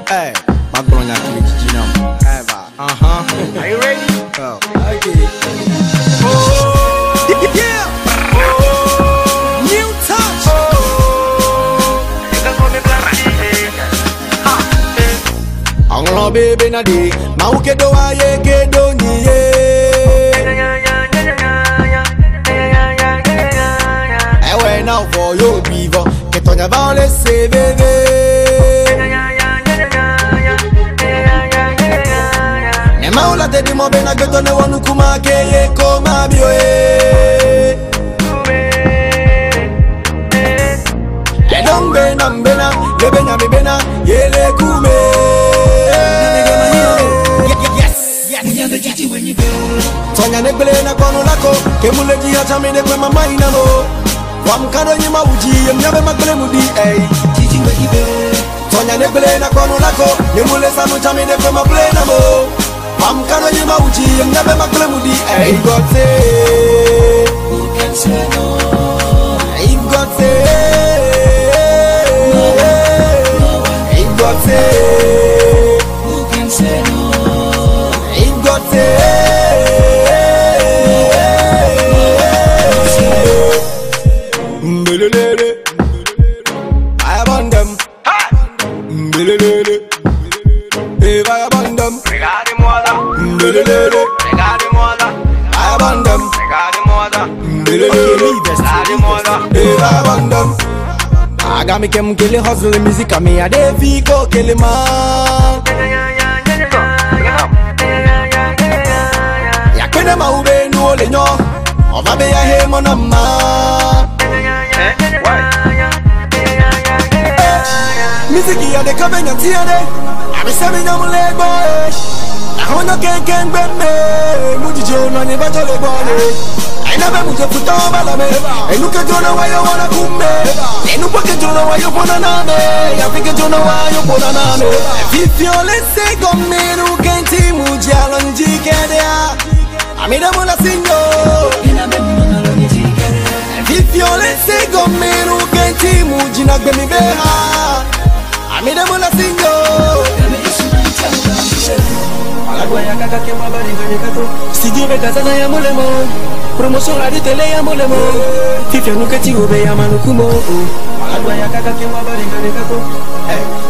Hey, Magnolia Gina. Ever. Are you ready? Oh. Okay. Oh. Yeah. Oh. New touch. Oh. Anglo baby na di. Mauke do aye ke do niye. Ewe now for you vivo. Que tonya vale se bebe. Maula te di mo bena geto ne wonu kuma ke ye ko ma bio e don bena bena le bena mi bena ye le kume Sonya ne bele na kono lako ke mule ji ha chami ne kwe mama ina mo wam kano nyima uji yem nyabe magbele mudi ey Sonya ne bele na kono lako ne mule sanu chami ne kwe magbele na mo I'm gonna use my uchi and never my clamudi. Ain't got say, who can say no? Ain't got say, ain't got say, who can say no? Ain't got say, I abandon them. If I abandon them. I abandon. I got me kem kill hustle music I me a de fico kill man. Ya kene ma ube no le nyo. Ova be ya he mo na ma. Music ya de kabenya tiare. Abi sabi na mo le boy. I can't get me. Mujijo no never told a boy. I never moved to put on Balame. And look at you know why you wanna come me. And look at you know why you wanna name. I think you know why you wanna name. If you let's say come me, who can't see Mujal and Jikadea. I mean, I'm gonna sing you. If you let's say come me, who can't see Mujina Bemibeha. I mean, I'm gonna sing you. Studio Bekasa ya mulemo promotion la tele ya mulemo Fifia nuketi ube ya manukumo Alagwa ya kaka kema baringa nekato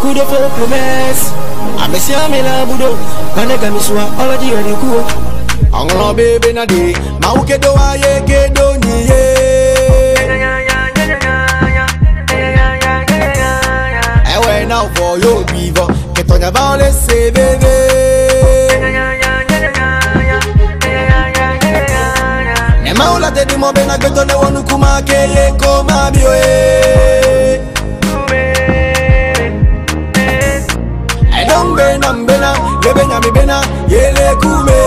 Kudo for promise Amesi amela budo Kanega miswa already ready kuo Anglo baby na di Mauke do aye ke do niye Ewe now for you vivo Que tonya vale se bebe Maula te di mo bena geto ne wonu kuma ke ye ko ma bio e don bena bena le bena mi bena ye le kume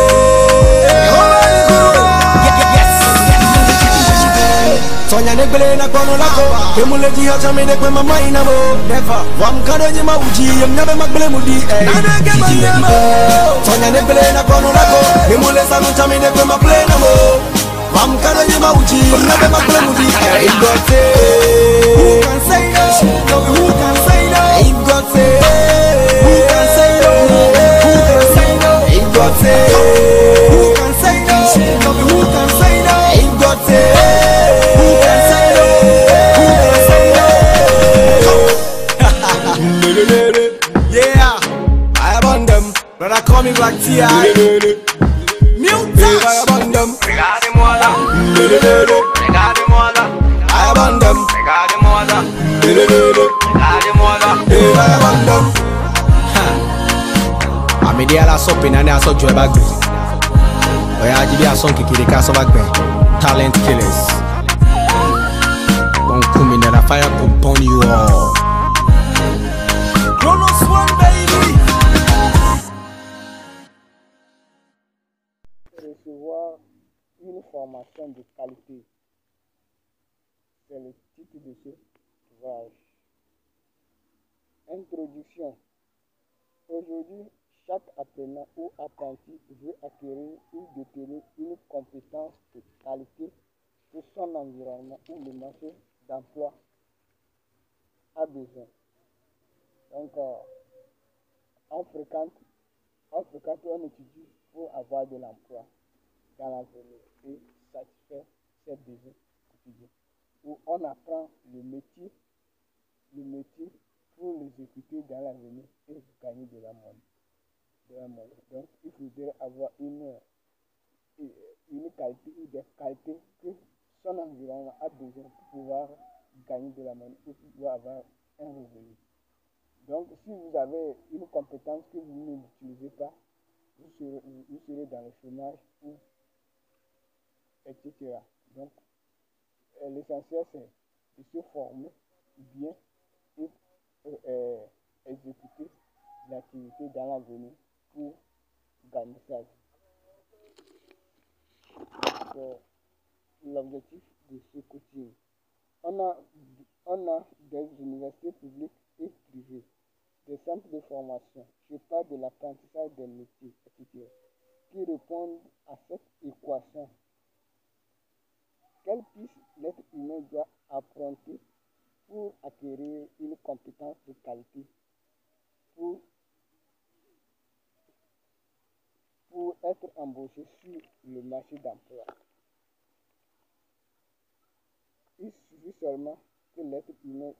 Sonya ne bele na kono lako ke mule ji ha chami ne kwe mama ina mo never wam kano nyima uji yem nyabe magbele mudi e Sonya ne bele na kono lako ke mule sanu chami ne kwe magbele na mo I'm gonna use my uchi, never my clamudi. Ain't got say, who can say no? Who can say no? Ain't got say, who can say no? Who can say no? Ain't got say, who can say no? Who can say no? Ain't got say, who can say no? Who can say no? Yeah, I abandon them, but I call me Black T.I. I abandon I abandon I'm in the other shopping and I saw Joy Bagby. I give you a song kiki the Bagby. Talent killers. Don't come in and a fire upon you all. Kronos one baby. Recevoir une formation de qualité. C'est le titre de ce ouvrage. Introduction. Aujourd'hui, chaque apprenant ou apprenti veut acquérir ou détenir une compétence de qualité sur son environnement ou le marché d'emploi a besoin. Donc, on fréquente, on étudie pour avoir de l'emploi dans l'avenir et satisfaire ses besoins quotidiens. Où on apprend le métier pour l'exécuter dans l'avenir et gagner de la monnaie. Donc, il faudrait avoir une qualité ou des qualités que son environnement a besoin pour pouvoir gagner de la monnaie et pour pouvoir avoir un revenu. Donc, si vous avez une compétence que vous n'utilisez pas, vous serez dans le chômage, etc. Donc, l'essentiel, c'est de se former bien et exécuter l'activité dans l'avenir pour gagner sa vie. C'est l'objectif de ce coaching. On a des universités publiques et privées, des centres de formation. Je parle de l'apprentissage des métiers, etc., qui répondent à cette équation. Quelle piste l'être humain doit apprendre pour acquérir une compétence de qualité, pour être embauché sur le marché d'emploi? Il suffit seulement que l'être humain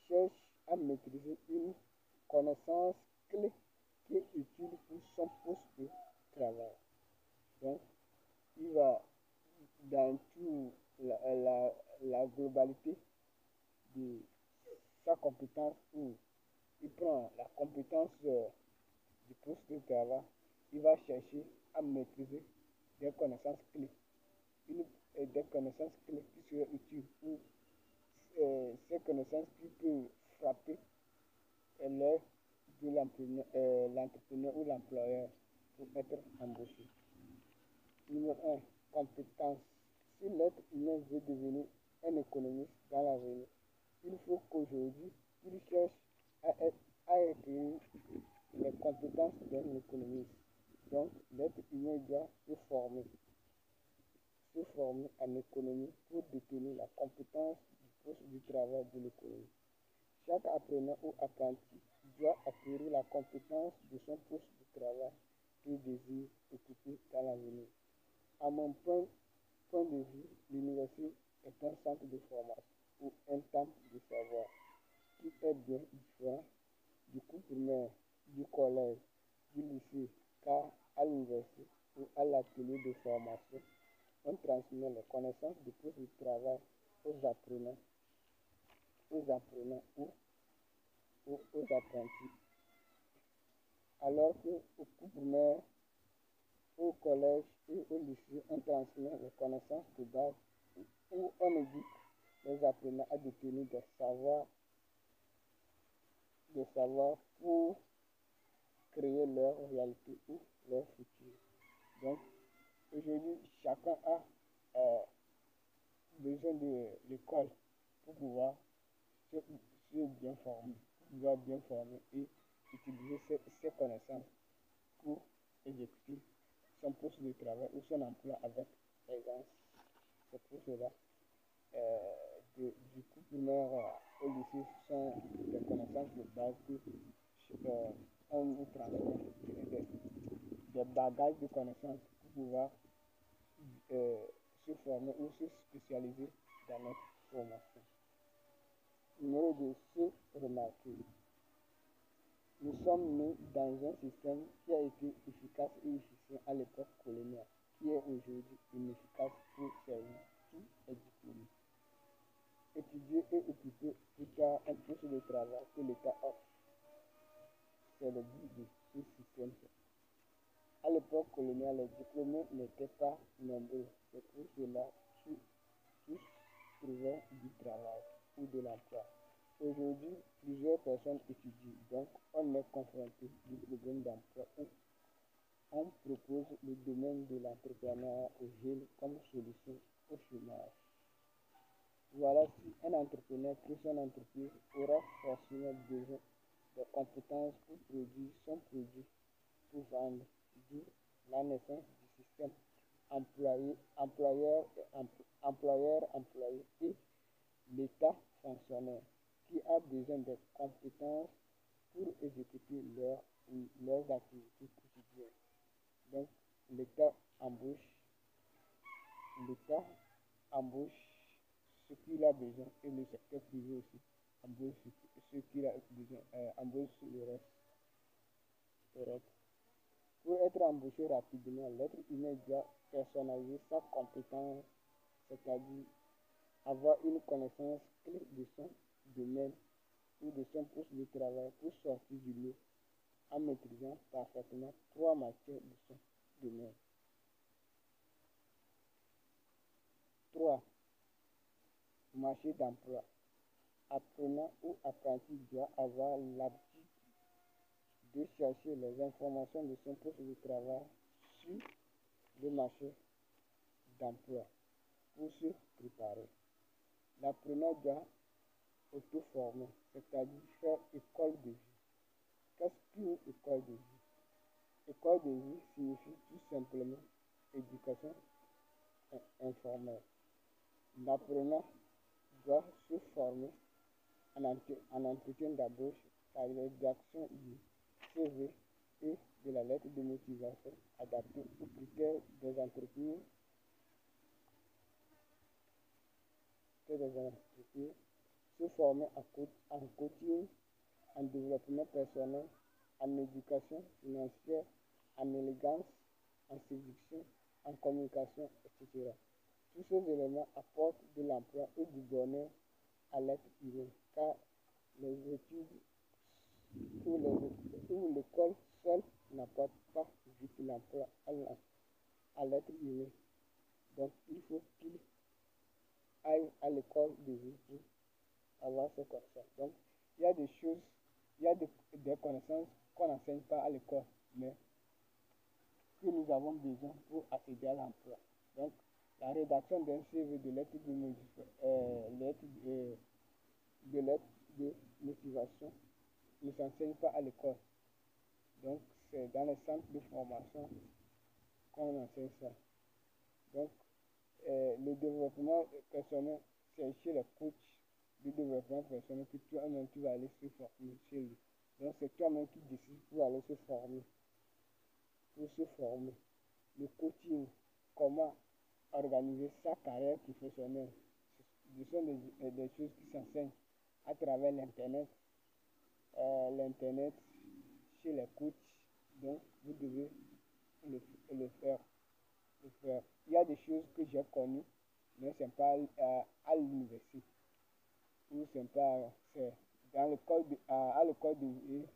cherche à maîtriser une connaissance clé qui est utile pour son poste de travail. Donc, il va dans toute la globalité de sa compétence, où il prend la compétence du poste de travail, il va chercher à maîtriser des connaissances clés, des connaissances clés qui seraient utiles pour ces connaissances qui peuvent frapper l'œil de l'entrepreneur ou l'employeur pour être embauché. Numéro 1, compétence. Si l'être humain veut devenir un économiste dans l'avenir, il faut qu'aujourd'hui, il cherche à acquérir les compétences d'un économiste. Donc, l'être humain doit se former en économie pour détenir la compétence du poste du travail de l'économie. Chaque apprenant ou apprenti doit acquérir la compétence de son poste de travail qu'il désire occuper dans l'avenir. À mon point de vue, l'université est un centre de formation ou un temple de savoir qui est bien différent du cours primaire, du collège, du lycée, car à l'université ou à l'atelier de formation, on transmet les connaissances du poste de travail aux apprenants ou aux apprentis. Alors qu'au cours primaire, au collège et au lycée, on transmet les connaissances de base où on éduque les apprenants à détenir des savoirs pour créer leur réalité ou leur futur. Donc, aujourd'hui, chacun a besoin de l'école pour pouvoir se bien former, et utiliser ses connaissances pour exécuter son poste de travail ou son emploi avec aisance. C'est pour cela du coup primaire au lycée sont des connaissances de base que on nous transmet des bagages de connaissances pour pouvoir se former ou se spécialiser dans notre formation. Numéro 2, se remarquer. Nous sommes nés dans un système qui a été efficace et efficient à l'époque coloniale, qui est aujourd'hui inefficace pour servir tous les diplômés. Étudier et occuper plus tard un poste de travail que l'État offre. C'est le but de ce système. À l'époque coloniale, les diplômés n'étaient pas nombreux. C'est pour cela que tous trouvaient du travail ou de l'emploi. Aujourd'hui, plusieurs personnes étudient, donc on est confronté au problème d'emploi où on propose le domaine de l'entrepreneuriat aux jeunes comme solution au chômage. Voilà, si un entrepreneur crée son entreprise, aura forcément besoin de compétences pour produire son produit, pour vendre, d'où la naissance du système employeur-employé et l'État fonctionnaire qui a besoin de compétences pour exécuter leurs activités quotidiennes. Donc, l'État embauche ce qu'il a besoin et le secteur privé aussi embauche ce qu'il a besoin, embauche le reste. Pour être embauché rapidement, l'être humain doit personnaliser sa compétence, c'est-à-dire avoir une connaissance clé de son domaine ou de son poste de travail pour sortir du lot en maîtrisant parfaitement 3 matières de son domaine. 3. Marché d'emploi. Apprenant ou apprenti doit avoir l'habitude de chercher les informations de son poste de travail sur le marché d'emploi pour se préparer. L'apprenant doit auto-former, c'est-à-dire faire école de vie. Qu'est-ce qu'une école de vie? École de vie signifie tout simplement éducation informelle. L'apprenant doit se former en entretien d'embauche par la rédaction du CV et de la lettre de motivation adaptée aux critères des entreprises, se former en coaching, en développement personnel, en éducation financière, en élégance, en séduction, en communication, etc. Tous ces éléments apportent de l'emploi et du bonheur à l'être humain, car les études ou l'école seule n'apporte pas vite l'emploi à l'être humain. Donc il faut qu'il aille à l'école de vie pour avoir ces connaissances. Donc il y a des choses, il y a des connaissances qu'on n'enseigne pas à l'école, mais que nous avons besoin pour accéder à l'emploi. Donc la rédaction d'un CV, de lettres de motivation ne s'enseigne pas à l'école. Donc c'est dans les centres de formation qu'on enseigne ça. Donc le développement personnel, c'est chez les coachs de développement personnel que toi-même tu vas aller se former chez lui. Donc c'est toi-même qui décides pour aller se former. Le coaching, comment organiser sa carrière professionnelle, ce sont des choses qui s'enseignent à travers l'Internet. L'Internet chez les coachs, donc vous devez le faire. Il y a des choses que j'ai connues, mais ce n'est pas à l'université. Ou c'est dans à l'école de vie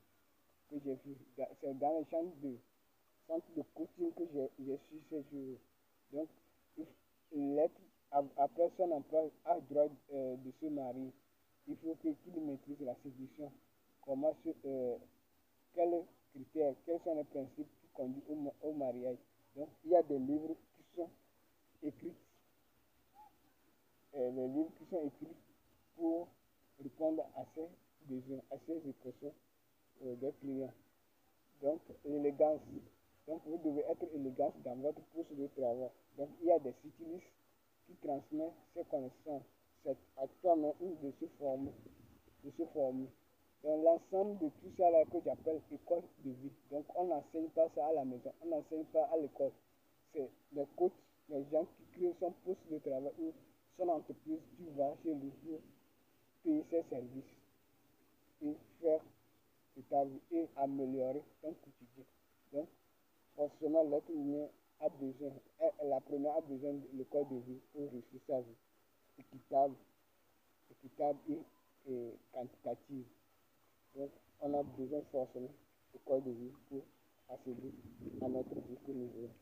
que j'ai vu. C'est dans les centre de coaching que j'ai su ces jours. Donc, après son emploi, a droit de se marier. Il faut qu'il maîtrise la séduction. Quels critères, quels sont les principes qui conduisent au mariage. Donc, il y a des livres qui sont écrits, pour répondre à ces besoins, à ces expressions des clients. Donc, l'élégance. Donc, vous devez être élégant dans votre poste de travail. Donc, il y a des stylistes qui transmettent ces connaissances. C'est à toi-même de se former. Donc, l'ensemble de tout ça là que j'appelle école de vie. Donc, on n'enseigne pas ça à la maison. On n'enseigne pas à l'école. C'est les coachs, les gens qui créent son poste de travail ou son entreprise. Tu vas chez lui pour payer ses services et faire de ta vie et améliorer ton quotidien. Donc, forcément, l'être humain a besoin, l'apprenant a besoin de l'école de vie pour réussir sa vie équitable et quantitative. Donc, on a besoin forcément d'école de vie pour accéder à notre vie que nous voulons.